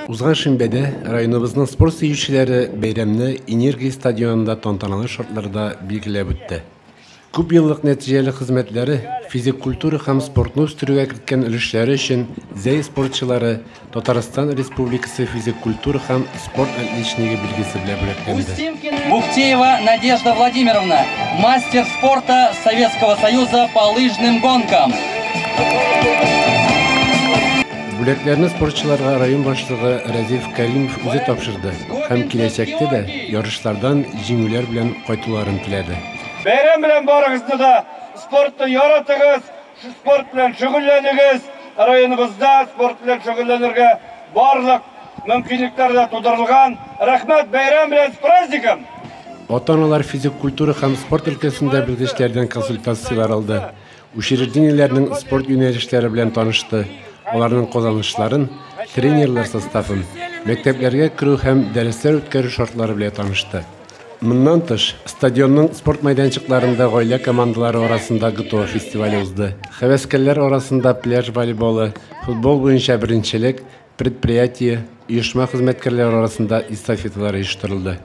Узган шимбеде районыбызның спорт сөйүчеләре бәйрәмне Энергия стадионында тантаналы шартларда билгеләп үтте. Күп еллык нәтиҗәле хезмәтләре, физик культура һәм спортны үстерүгә керткән өлешләре өчен зәй спортчылары Татарстан Республикасы физик культура һәм спорт отличнигы билгесе белән бүләкләнде. Бухтеева Надежда Владимировна, мастер спорта Советского Союза по лыжным гонкам. Бүләкләрне спортчыларга район башлыгы Разиф Кәримов үзе тапшырды һәм киләчәктә дә ярышлардан җиңүләр белән кайтуларын теләде. Бәйрәм белән барыгызны да спортны яратыгыз, спорт белән шөгыльләнегез. Районыбызда спорт белән шөгыльләнергә барлык мөмкинлекләр дә тудырылган. Рәхмәт, бәйрәм белән с праздником. Ата-аналар физик культура һәм спорт өлкәсендә белгечләрдән консультациялар алды. Учреждениеләрнең спорт юнәлешләре белән танышты. Аларның казанышларын, тренерлар составын, мәктәпләргә керү һәм дәресләр үткәрү шартлары белән танышты. Моннан тыш, стадионның спорт мәйданчыкларында гаилә командалары арасында ГТО фестивале узды. Хәвәскәрләр арасында пляж волейболы, футбол буенча беренчелек, предприятие, оешма хезмәткәрләре арасында эстафеталар оештырылды.